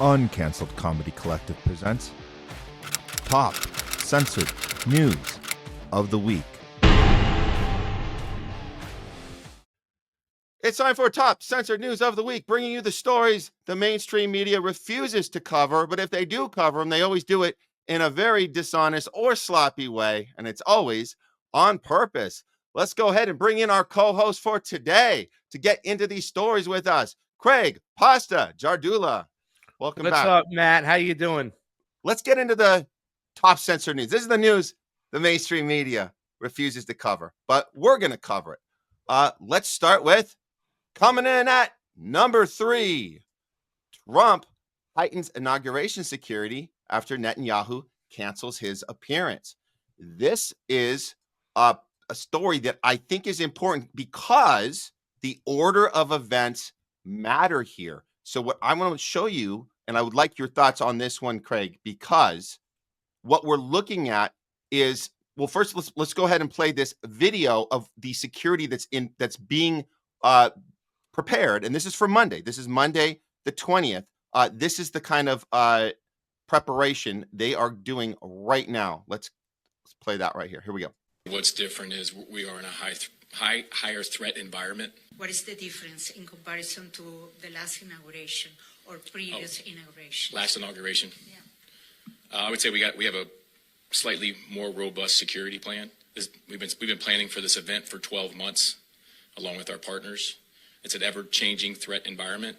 Uncanceled Comedy Collective presents Top Censored News of the Week. It's time for Top Censored News of the Week, bringing you the stories the mainstream media refuses to cover, but if they do cover them, they always do it in a very dishonest or sloppy way, and it's always on purpose. Let's go ahead and bring in our co-host for today to get into these stories with us. Craig Pasta Jardula. Welcome back. What's up, Matt? How you doing? Let's get into the top censored news. This is the news the mainstream media refuses to cover, but we're going to cover it. Let's start with coming in at number 3. Trump heightens inauguration security after Netanyahu cancels his appearance. This is a story that I think is important because the order of events matter here. So what I want to show you, and I would like your thoughts on this one, Craig, because what we're looking at is, well, first let's go ahead and play this video of the security that's being prepared, and this is for Monday. This is Monday the 20th. This is the kind of preparation they are doing right now. Let's play that right here. Here we go. What's different is we are in a higher threat environment. What is the difference in comparison to the last inauguration or previous inauguration? Last inauguration? Yeah. I would say we have a slightly more robust security plan. We've been planning for this event for 12 months, along with our partners. It's an ever-changing threat environment,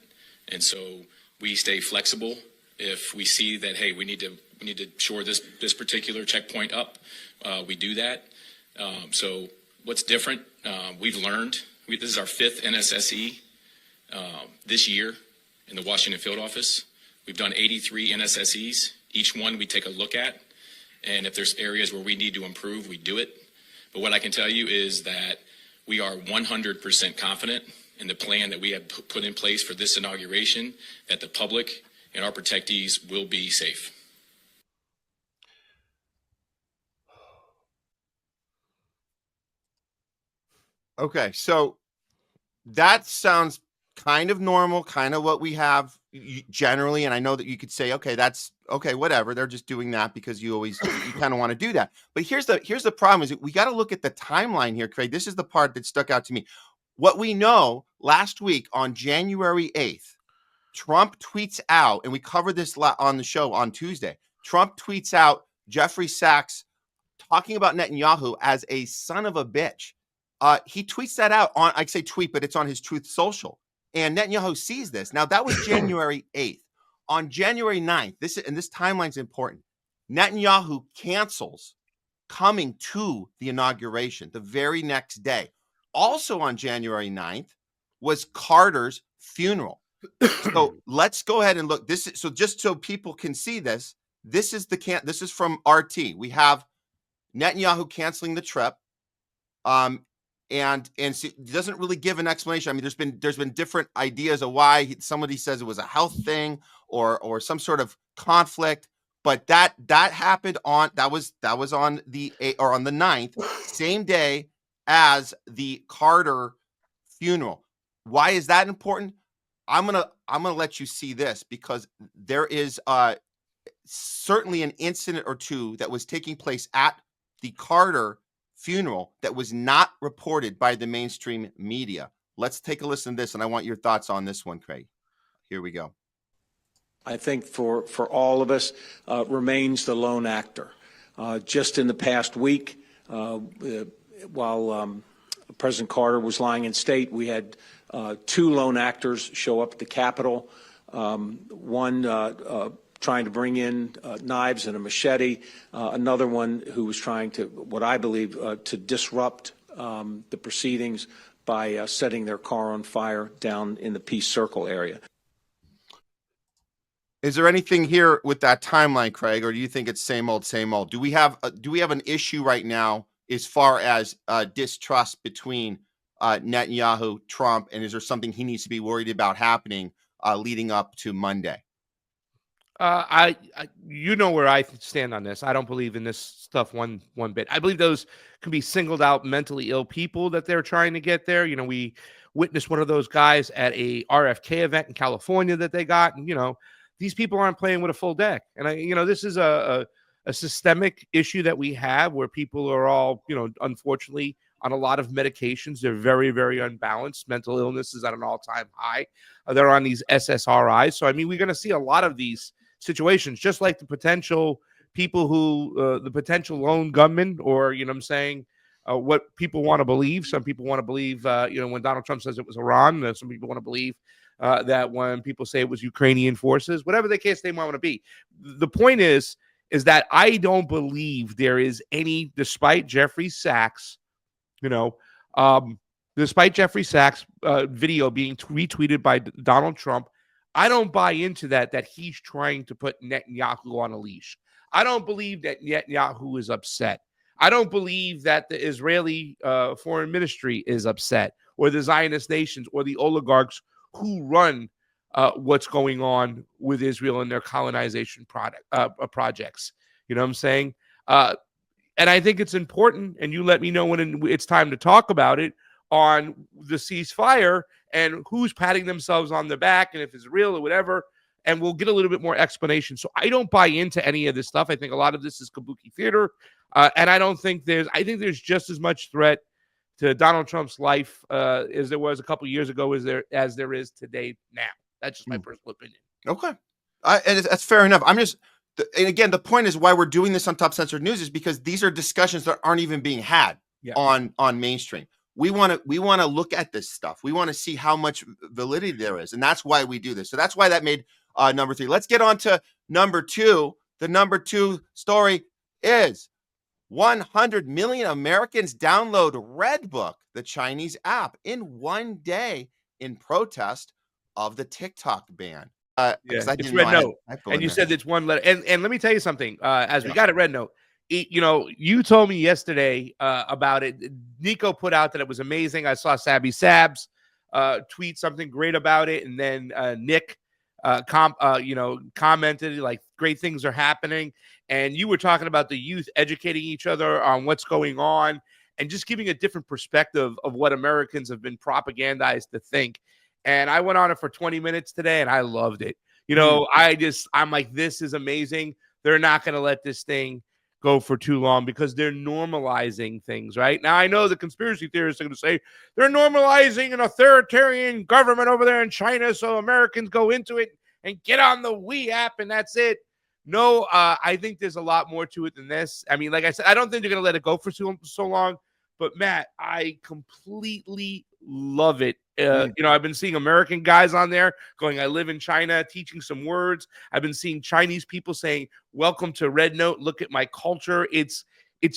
and so we stay flexible. If we see that, hey, we need to shore this particular checkpoint up, we do that. So what's different? We've learned. This is our 5th NSSE this year in the Washington field office. We've done 83 NSSEs. Each one we take a look at, and if there's areas where we need to improve, we do it. But what I can tell you is that we are 100% confident in the plan that we have put in place for this inauguration, that the public and our protectees will be safe. Okay, so that sounds kind of normal, kind of what we have generally. And I know that you could say, okay, that's okay, whatever. They're just doing that because you kind of want to do that. But here's the problem is we got to look at the timeline here, Craig. This is the part that stuck out to me. What we know last week on January 8th, Trump tweets out, and we covered this on the show on Tuesday. Trump tweets out Jeffrey Sachs talking about Netanyahu as a son of a bitch. He tweets that out on, I say tweet, but it's on his Truth Social. And Netanyahu sees this. Now, that was January 8th. On January 9th, this timeline's important. Netanyahu cancels coming to the inauguration the very next day. Also on January 9th was Carter's funeral. So let's go ahead and look. So just so people can see this, this is from RT. We have Netanyahu canceling the trip. And so it doesn't really give an explanation. I mean, there's been different ideas of why. Somebody says it was a health thing or some sort of conflict, but that happened on that was on the 9th, same day as the Carter funeral. Why is that important? I'm gonna let you see this because there is certainly an incident or two that was taking place at the Carter funeral that was not reported by the mainstream media. Let's take a listen to this, and I want your thoughts on this one, Craig. Here we go. I think for all of us, remains the lone actor. Just in the past week, while President Carter was lying in state, we had 2 lone actors show up at the Capitol. One trying to bring in knives and a machete, another one who was trying to, what I believe, to disrupt the proceedings by setting their car on fire down in the Peace Circle area. Is there anything here with that timeline, Craig, or do you think it's same old, same old? Do we have an issue right now as far as distrust between Netanyahu, Trump, and is there something he needs to be worried about happening leading up to Monday? You know where I stand on this. I don't believe in this stuff one bit. I believe those can be singled out mentally ill people that they're trying to get there. You know, we witnessed one of those guys at a RFK event in California that they got, and these people aren't playing with a full deck. And this is a systemic issue that we have where people are all, unfortunately on a lot of medications. They're very, very unbalanced. Mental illness is at an all-time high. They're on these SSRIs. So, we're going to see a lot of these situations, just like the potential people who, the potential lone gunman, or, what people want to believe. Some people want to believe, when Donald Trump says it was Iran, some people want to believe that when people say it was Ukrainian forces, whatever the case they want to be. The point is that I don't believe there is any, despite Jeffrey Sachs, despite Jeffrey Sachs' video being retweeted by Donald Trump, I don't buy into that he's trying to put Netanyahu on a leash. I don't believe that Netanyahu is upset. I don't believe that the Israeli foreign ministry is upset, or the Zionist nations, or the oligarchs who run what's going on with Israel and their colonization projects. You know what I'm saying? And I think it's important, and you let me know when it's time to talk about it, on the ceasefire and who's patting themselves on the back and if it's real or whatever. And we'll get a little bit more explanation. So I don't buy into any of this stuff. I think a lot of this is kabuki theater. And I think there's just as much threat to Donald Trump's life as there was a couple years ago as there is today now. That's just my personal opinion. Okay. And that's fair enough. And again, the point is why we're doing this on Top Censored News is because these are discussions that aren't even being had on mainstream. We want to look at this stuff. We want to see how much validity there is. And that's why we do this. So that's why that made number 3. Let's get on to number 2. The number 2 story is 100 million Americans download Redbook, the Chinese app, in one day in protest of the TikTok ban. It's Red Note. And you said it's one letter. And let me tell you something. As we got at Red Note, you told me yesterday about it. Nico put out that it was amazing. I saw Sabby Sabs tweet something great about it, and then Nick commented like great things are happening. And you were talking about the youth educating each other on what's going on and just giving a different perspective of what Americans have been propagandized to think. And I went on it for 20 minutes today, and I loved it. I'm like, this is amazing. They're not going to let this thing go for too long because they're normalizing things, right? Now, I know the conspiracy theorists are going to say they're normalizing an authoritarian government over there in China, so Americans go into it and get on the We app, and that's it. No, I think there's a lot more to it than this. I mean, like I said, I don't think they're going to let it go for so long. But, Matt, I completely love it. I've been seeing American guys on there going, I live in China, teaching some words. I've been seeing Chinese people saying, welcome to Red Note. Look at my culture. It's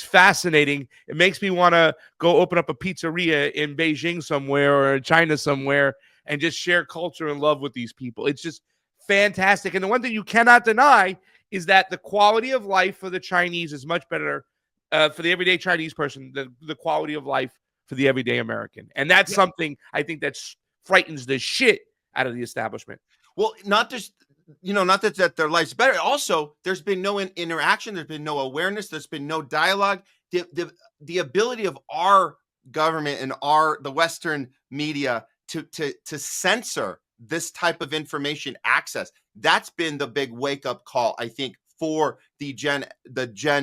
fascinating. It makes me want to go open up a pizzeria in Beijing somewhere or in China somewhere and just share culture and love with these people. It's just fantastic. And the one thing you cannot deny is that the quality of life for the Chinese is much better for the everyday Chinese person than the quality of life for the everyday American. And that's something I think that frightens the shit out of the establishment. Well, not just, not that their life's better. Also, there's been no interaction. There's been no awareness. There's been no dialogue. The ability of our government and the Western media to censor this type of information access, that's been the big wake up call, I think, for the Gen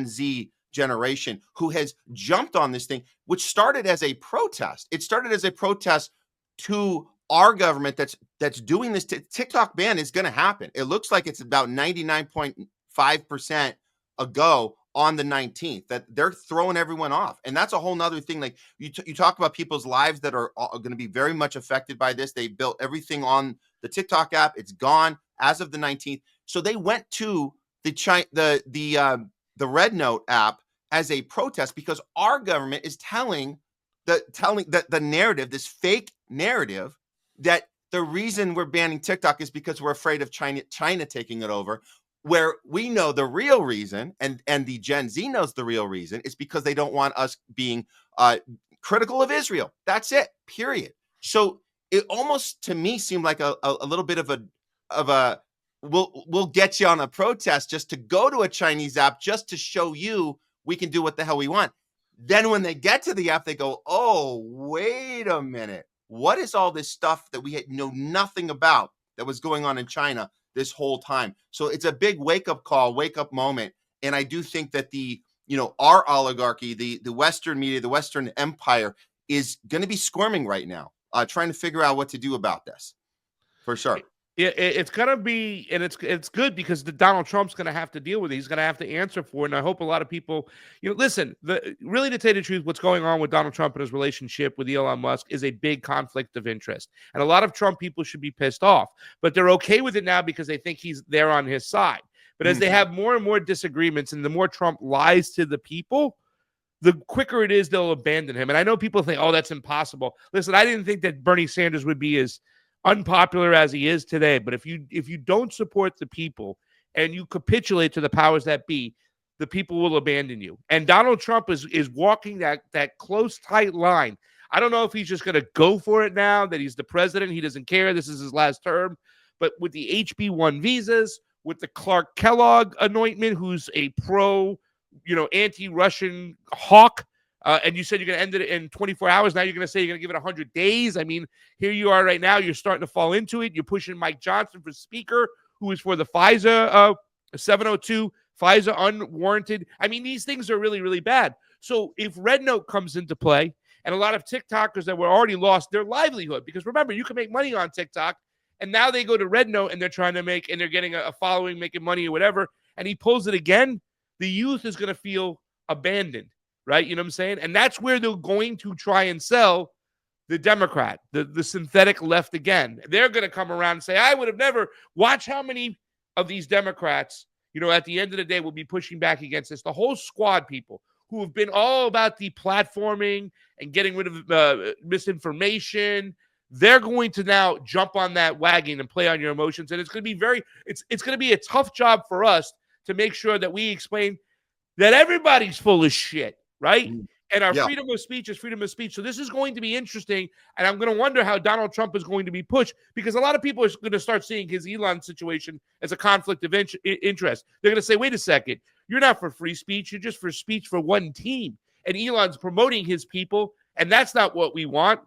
Z generation who has jumped on this thing, which started as a protest. It started as a protest to our government that's doing this. TikTok ban is going to happen. It looks like it's about 99.5% a go on the 19th, that they're throwing everyone off. And that's a whole nother thing. Like you talk about people's lives that are going to be very much affected by this. They built everything on the TikTok app. It's gone as of the 19th. So they went to the Red Note app as a protest because our government is telling the narrative, this fake narrative, that the reason we're banning TikTok is because we're afraid of China taking it over, where we know the real reason, and the Gen Z knows the real reason, is because they don't want us being critical of Israel. That's it, period. So it almost to me seemed like a little bit of a we'll get you on a protest just to go to a Chinese app just to show you we can do what the hell we want. Then when they get to the app, they go, oh, wait a minute. What is all this stuff that we know nothing about that was going on in China this whole time. So it's a big wake up call, wake up moment. And I do think that our oligarchy, the Western media, the Western empire is going to be squirming right now, trying to figure out what to do about this, for sure. It's gonna be, and it's good because Donald Trump's gonna have to deal with it. He's gonna have to answer for it. And I hope a lot of people, listen. Really, to tell you the truth, what's going on with Donald Trump and his relationship with Elon Musk is a big conflict of interest, and a lot of Trump people should be pissed off, but they're okay with it now because they think he's there on his side. But as they have more and more disagreements, and the more Trump lies to the people, the quicker it is they'll abandon him. And I know people think, oh, that's impossible. Listen, I didn't think that Bernie Sanders would be as unpopular as he is today, but if you don't support the people and you capitulate to the powers that be, the people will abandon you. And Donald Trump is walking that close, tight line. I don't know if he's just going to go for it now that he's the president. He doesn't care. This is his last term. But with the HB1 visas, with the Clark Kellogg anointment, who's a pro, anti-Russian hawk, and you said you're going to end it in 24 hours. Now you're going to say you're going to give it 100 days. I mean, here you are right now. You're starting to fall into it. You're pushing Mike Johnson for speaker, who is for the FISA 702, FISA unwarranted. I mean, these things are really, really bad. So if Red Note comes into play, and a lot of TikTokers that were already lost their livelihood, because remember, you can make money on TikTok, and now they go to Red Note and they're trying to and they're getting a following, making money or whatever, and he pulls it again, the youth is going to feel abandoned. Right? You know what I'm saying? And that's where they're going to try and sell the Democrat, the synthetic left again. They're going to come around and say, I would have never. Watch how many of these Democrats, at the end of the day, will be pushing back against this. The whole squad, people who have been all about deplatforming and getting rid of misinformation, they're going to now jump on that wagon and play on your emotions. And it's going to be it's going to be a tough job for us to make sure that we explain that everybody's full of shit. Right? And our freedom of speech is freedom of speech. So this is going to be interesting. And I'm going to wonder how Donald Trump is going to be pushed, because a lot of people are going to start seeing his Elon situation as a conflict of interest. They're going to say, wait a second, you're not for free speech. You're just for speech for one team. And Elon's promoting his people. And that's not what we want.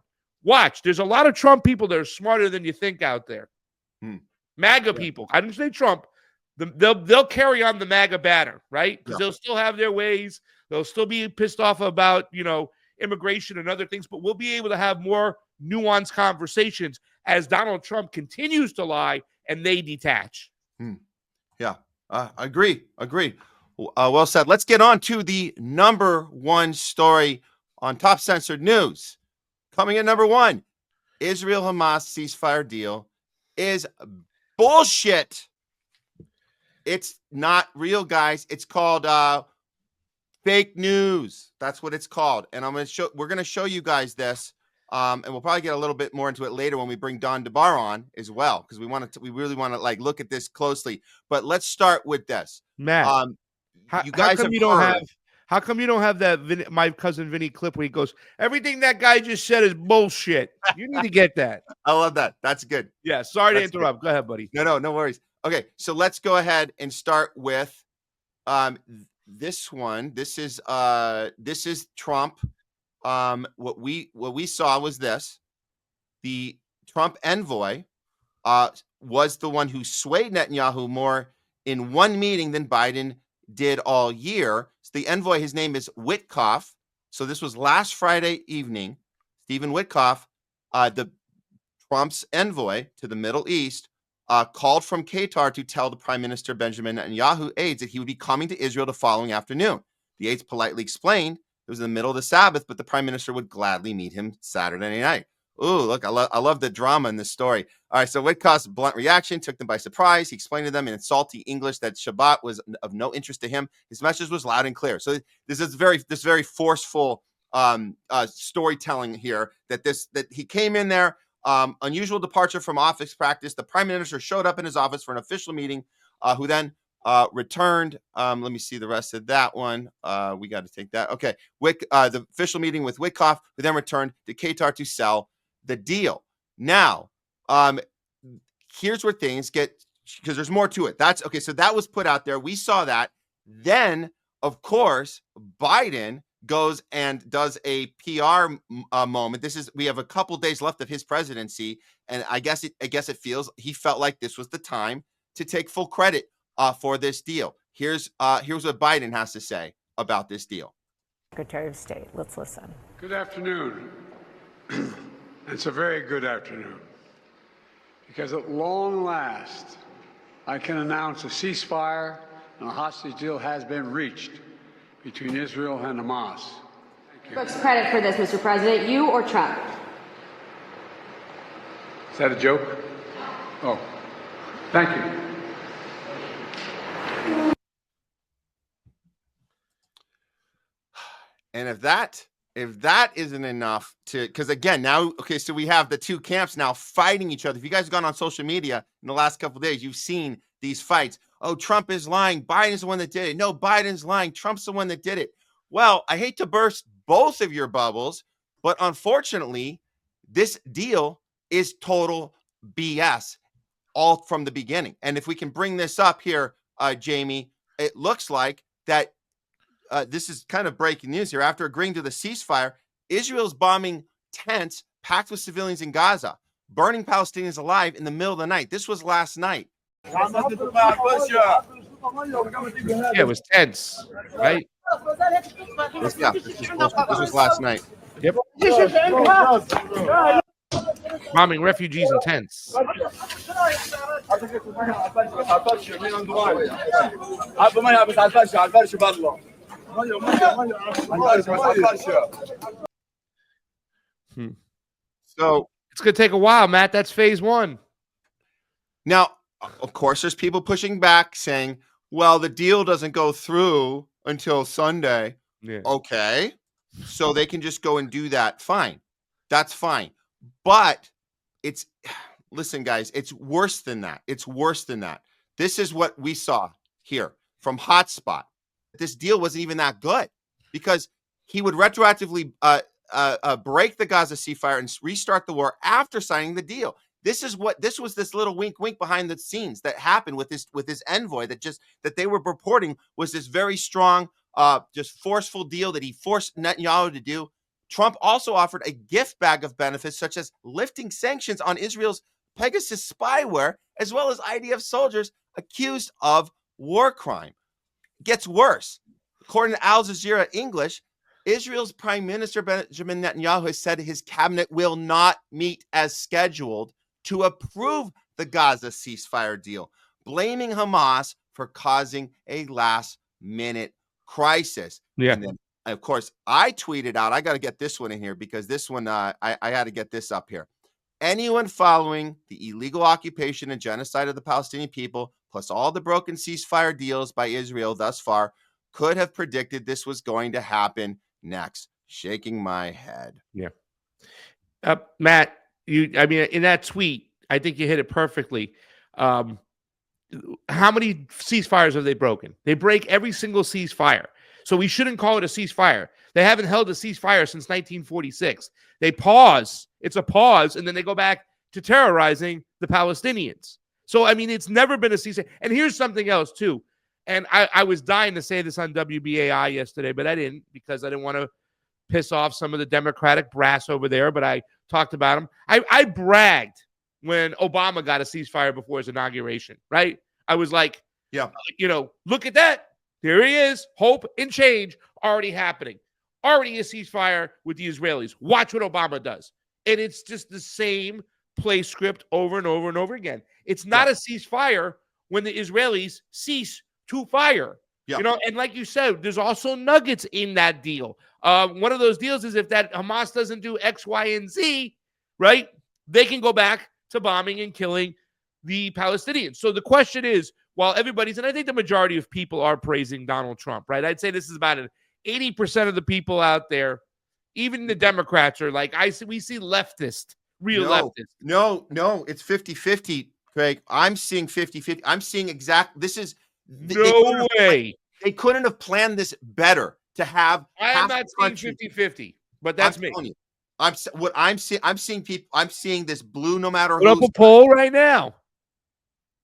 Watch. There's a lot of Trump people that are smarter than you think out there. MAGA people. I didn't say Trump. They'll carry on the MAGA banner, right? Because they'll still have their ways. They'll still be pissed off about, immigration and other things, but we'll be able to have more nuanced conversations as Donald Trump continues to lie and they detach. Yeah, agree. Well said. Let's get on to the number one story on Top Censored News. Coming in number one, Israel-Hamas ceasefire deal is bullshit. It's not real, guys. It's called fake news. That's what it's called. And we're going to show you guys this. And we'll probably get a little bit more into it later when we bring Don DeBar on as well, because we really want to look at this closely. But let's start with this. Matt, you guys how come you don't have that my cousin Vinny clip where he goes, everything that guy just said is bullshit? You need to get that. I love that. That's good. Yeah, sorry to interrupt. Go ahead, buddy. No worries. Okay, so let's go ahead and start with this one. This is Trump. What we saw was this. The Trump envoy was the one who swayed Netanyahu more in one meeting than Biden did all year. So the envoy, his name is Witkoff. So this was last Friday evening. Stephen Witkoff, the Trump's envoy to the Middle East, called from Qatar to tell the Prime Minister Benjamin Netanyahu aides that he would be coming to Israel the following afternoon. The aides politely explained it was in the middle of the Sabbath, but the Prime Minister would gladly meet him Saturday night. Ooh, look, I love the drama in this story. All right, so Witkoff's blunt reaction took them by surprise. He explained to them in salty English that Shabbat was of no interest to him. His message was loud and clear. So this is very forceful storytelling here that he came in there. Unusual departure from office practice. The Prime Minister showed up in his office for an official meeting, who then returned. Let me see the rest of that one. We got to take that. Okay. The official meeting with Witkoff, who then returned to Qatar to sell the deal. Now, here's where things get, because there's more to it. That's okay. So that was put out there. We saw that. Then, of course, Biden goes and does a PR moment. We have a couple days left of his presidency, and I guess it feels he felt like this was the time to take full credit for this deal. Here's what Biden has to say about this deal. Secretary of State, let's listen. Good afternoon. It's a very good afternoon, because at long last, I can announce a ceasefire and a hostage deal has been reached between Israel and Hamas. Who takes credit for this, Mr. President, you or Trump? Is that a joke? Oh, thank you. And if that isn't enough to, because again, now, okay, so we have the two camps now fighting each other. If you guys have gone on social media in the last couple of days, you've seen these fights. Oh, Trump is lying. Biden's the one that did it. No, Biden's lying. Trump's the one that did it. Well, I hate to burst both of your bubbles, but unfortunately, this deal is total BS all from the beginning. And if we can bring this up here, Jamie, it looks like that this is kind of breaking news here. After agreeing to the ceasefire, Israel's bombing tents packed with civilians in Gaza, burning Palestinians alive in the middle of the night. This was last night. Yeah, it was tense, right? This was last night. Yep. Bombing refugees in tents. So it's going to take a while, Matt. That's phase one. now, of course, there's people pushing back saying, well, the deal doesn't go through until Sunday. Yeah. Okay. So they can just go and do that. Fine. That's fine. But listen, guys, it's worse than that. It's worse than that. This is what we saw here from Hotspot. This deal wasn't even that good because he would retroactively break the Gaza ceasefire and restart the war after signing the deal. This was this little wink behind the scenes that happened with this envoy that they were reporting was this very strong, just forceful deal that he forced Netanyahu to do. Trump also offered a gift bag of benefits, such as lifting sanctions on Israel's Pegasus spyware, as well as IDF soldiers accused of war crime. It gets worse. According to Al Jazeera English, Israel's Prime Minister Benjamin Netanyahu has said his cabinet will not meet as scheduled to approve the Gaza ceasefire deal, blaming Hamas for causing a last-minute crisis. Yeah. And then, of course, I tweeted out, I got to get this one in here because this one, I had to get this up here. Anyone following the illegal occupation and genocide of the Palestinian people, plus all the broken ceasefire deals by Israel thus far, could have predicted this was going to happen next. Shaking my head. Yeah. Matt, in that tweet, I think you hit it perfectly. How many ceasefires have they broken? They break every single ceasefire. So we shouldn't call it a ceasefire. They haven't held a ceasefire since 1946. They pause. It's a pause, and then they go back to terrorizing the Palestinians. So, it's never been a ceasefire. And here's something else, too. And I was dying to say this on WBAI yesterday, but I didn't because I didn't want to piss off some of the Democratic brass over there, but I talked about them. I bragged when Obama got a ceasefire before his inauguration, right? I was like, yeah, look at that. There he is. Hope and change already happening. Already a ceasefire with the Israelis. Watch what Obama does. And it's just the same play script over and over and over again. It's not a ceasefire when the Israelis cease to fire. Yeah. And like you said, there's also nuggets in that deal. One of those deals is if that Hamas doesn't do X, Y, and Z, right, they can go back to bombing and killing the Palestinians. So the question is, while everybody's, and I think the majority of people are praising Donald Trump, right? I'd say this is about 80% of the people out there, even the Democrats are like, we see leftist, real leftist. No, it's 50-50, Craig. I'm seeing 50-50. I'm seeing this is no way. They couldn't have planned this better to have. I am not seeing 50-50, but that's me. I'm seeing people. I'm seeing this blue no matter Put up a poll right now.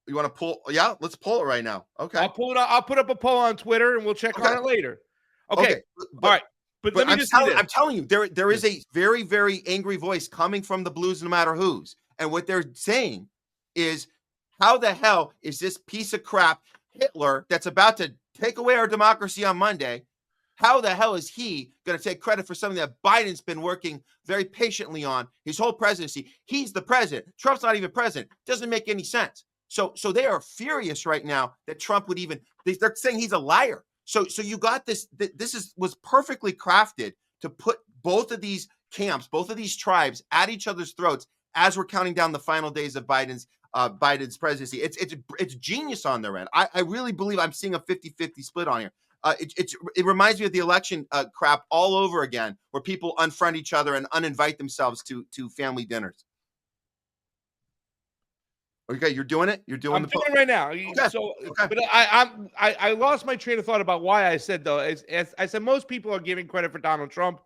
You want to pull? Yeah, let's pull it right now. Okay. I'll pull it up. I'll put up a poll on Twitter and we'll check on it later. Okay. All right. But let me I'm telling you, there is a very, very angry voice coming from the blues no matter whose. And what they're saying is how the hell is this piece of crap Hitler that's about to take away our democracy on Monday? How the hell is he going to take credit for something that Biden's been working very patiently on his whole presidency? He's the president. Trump's not even president. Doesn't make any sense. So they are furious right now that Trump would even, they're saying he's a liar. So you got this, was perfectly crafted to put both of these camps, both of these tribes at each other's throats as we're counting down the final days of Biden's presidency. It's genius on their end. I really believe I'm seeing a 50-50 split on here. It reminds me of the election crap all over again, where people unfriend each other and uninvite themselves to family dinners. Okay, you're doing it. You're doing. I'm doing it right now. Okay. So, okay. But I lost my train of thought about why I said though. As I said, most people are giving credit for Donald Trump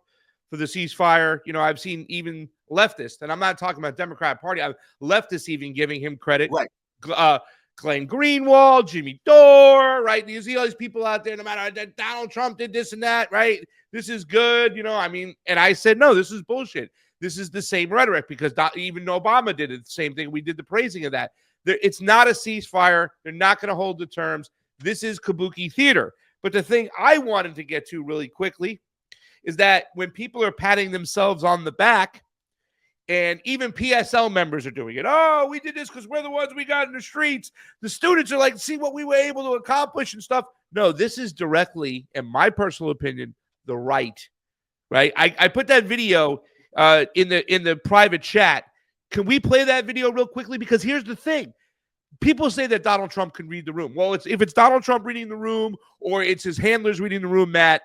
for the ceasefire. You know, I've seen even leftists, and I'm not talking about Democrat Party. Leftists even giving him credit. Right. Glenn Greenwald, Jimmy Dore, right? You see all these people out there, no matter that Donald Trump did this and that, right? This is good, you know. I mean, and I said, no, this is bullshit. This is the same rhetoric because even Obama did it the same thing. We did the praising of that. It's not a ceasefire. They're not going to hold the terms. This is kabuki theater. But the thing I wanted to get to really quickly is that when people are patting themselves on the back, and even PSL members are doing it. Oh, we did this because we're the ones we got in the streets. The students are like, see what we were able to accomplish and stuff. No, this is directly, in my personal opinion, the right. I put that video in the private chat. Can we play that video real quickly? Because here's the thing. People say that Donald Trump can read the room. Well, if it's Donald Trump reading the room or it's his handlers reading the room, Matt,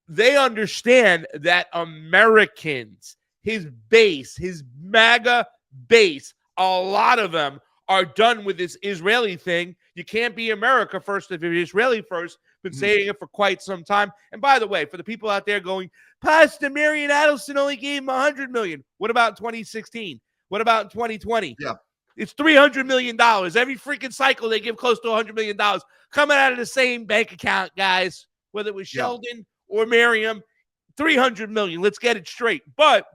they understand that Americans, his base, his MAGA base, a lot of them are done with this Israeli thing. You can't be America first if you're Israeli first. Been saying it for quite some time. And by the way, for the people out there going, Pastor Marian Adelson only gave him $100 million. What about in 2016? What about in 2020? Yeah. It's $300 million. Every freaking cycle, they give close to $100 million coming out of the same bank account, guys, whether it was Sheldon or Miriam, $300 million. Let's get it straight. But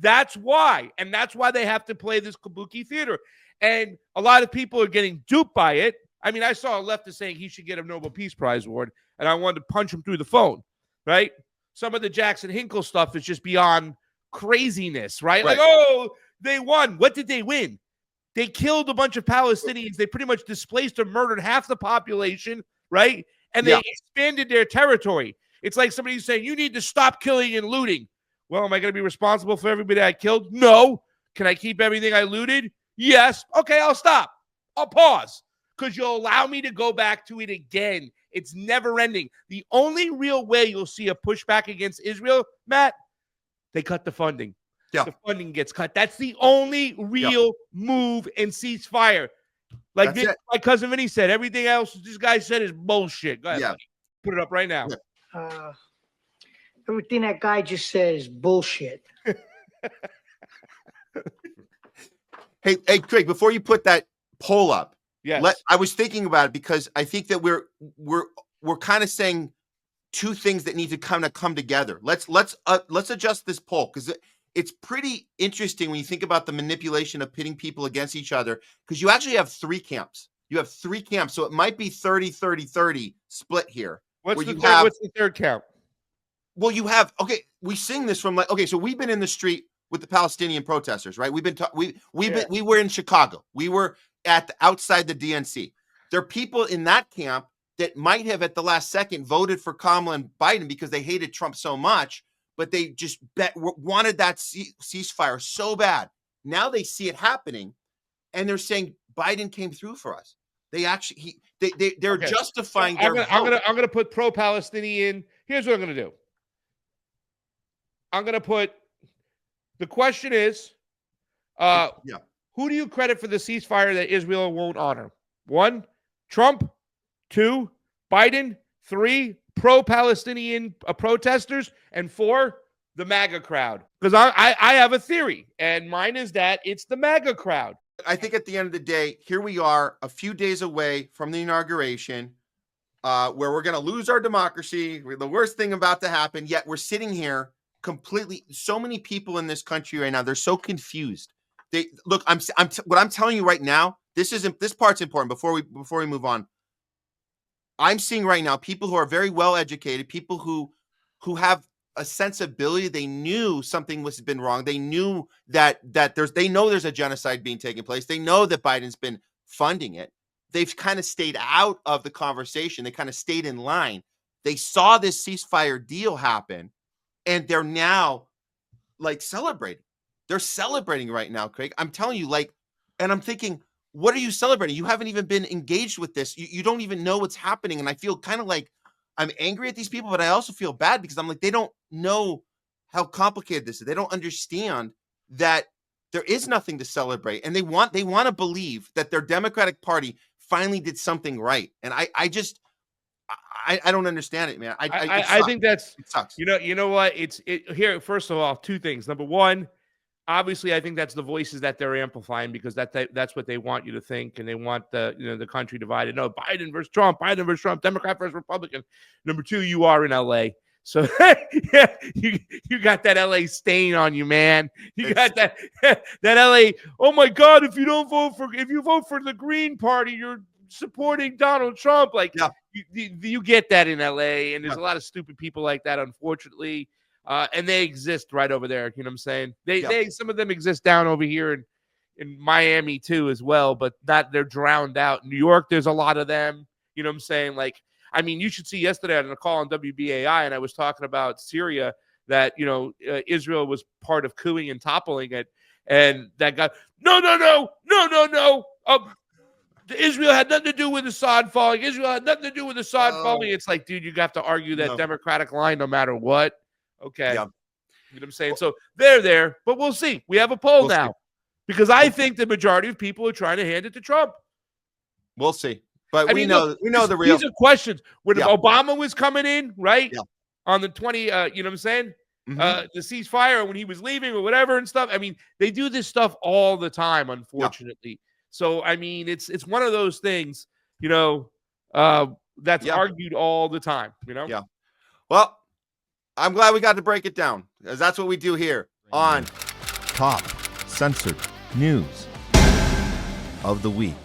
that's why. And that's why they have to play this kabuki theater. And a lot of people are getting duped by it. I mean, I saw a leftist saying he should get a Nobel Peace Prize award, and I wanted to punch him through the phone, right? Some of the Jackson Hinkle stuff is just beyond craziness, right? Like, oh, they won. What did they win? They killed a bunch of Palestinians. They pretty much displaced or murdered half the population, right? And they expanded their territory. It's like somebody saying, you need to stop killing and looting. Well, am I going to be responsible for everybody I killed? No. Can I keep everything I looted? Yes. Okay, I'll stop. I'll pause because you'll allow me to go back to it again. It's never ending. The only real way you'll see a pushback against Israel, Matt, they cut the funding. The funding gets cut. That's the only real move in ceasefire. Like my cousin Vinny said, everything else this guy said is bullshit. Go ahead, buddy. Put it up right now. Everything that guy just said is bullshit. Hey, Craig, before you put that poll up, I was thinking about it because I think that we're kind of saying two things that need to kind of come together. Let's adjust this poll because it's pretty interesting when you think about the manipulation of pitting people against each other because you actually have three camps. You have three camps, so it might be 30-30-30 split here. What's the third camp? Well, you have we sing this from so we've been in the street with the Palestinian protesters, right? We were in Chicago. We were outside the DNC. There are people in that camp that might have at the last second voted for Kamala and Biden because they hated Trump so much, but they just wanted that ceasefire so bad. Now they see it happening, and they're saying Biden came through for us. They actually they're justifying their vote. I'm gonna put pro-Palestinian. Here's what I'm gonna do. I'm gonna put the question is, who do you credit for the ceasefire that Israel won't honor? 1, Trump. 2, Biden. 3, pro-Palestinian protesters, and 4, the MAGA crowd. Because I have a theory, and mine is that it's the MAGA crowd. I think at the end of the day, here we are a few days away from the inauguration where we're going to lose our democracy. We're the worst thing about to happen, yet we're sitting here completely. So many people in this country right now, they're so confused. What I'm telling you right now, this part's important before we move on. I'm seeing right now people who are very well educated, people who have a sensibility. They knew something was been wrong. They knew that they know there's a genocide being taken place. They know that Biden's been funding it. They've kind of stayed out of the conversation. They kind of stayed in line. They saw this ceasefire deal happen, and they're now like celebrating. They're celebrating right now, Craig. I'm telling you, like, and I'm thinking, what are you celebrating? You haven't even been engaged with this. You don't even know what's happening. And I feel kind of like I'm angry at these people, but I also feel bad because I'm like, they don't know how complicated this is. They don't understand that there is nothing to celebrate. And they want to believe that their Democratic Party finally did something right. And I don't understand it, man. I think it sucks. You know what? Here, first of all, two things. Number one, obviously, I think that's the voices that they're amplifying because that's what they want you to think, and they want the country divided. No, Biden versus Trump, Democrat versus Republican. Number two, you are in LA, so yeah, you got that LA stain on you, man. You got that LA. Oh my God! If you vote for the Green Party, you're supporting Donald Trump. Like, yeah. you get that in LA, and there's a lot of stupid people like that, unfortunately. And they exist right over there. You know what I'm saying? They some of them exist down over here in Miami too as well, but they're drowned out. In New York, there's a lot of them. You know what I'm saying? Like, I mean, you should see yesterday on a call on WBAI, and I was talking about Syria, that, Israel was part of cooing and toppling it. And that guy, no. Israel had nothing to do with Assad falling. Falling. It's like, dude, you have to argue that Democratic line no matter what. Okay. Yeah. You know what I'm saying? So they're there, but we'll see. We have a poll now because I think the majority of people are trying to hand it to Trump. We'll see. But we know the real. These are questions. When Obama was coming in, right? Yeah. On the 20, you know what I'm saying? Mm-hmm. The ceasefire, when he was leaving or whatever and stuff. I mean, they do this stuff all the time, unfortunately. Yeah. So, I mean, it's one of those things, that's argued all the time, Yeah. Well, I'm glad we got to break it down, because that's what we do here on Top Censored News of the Week.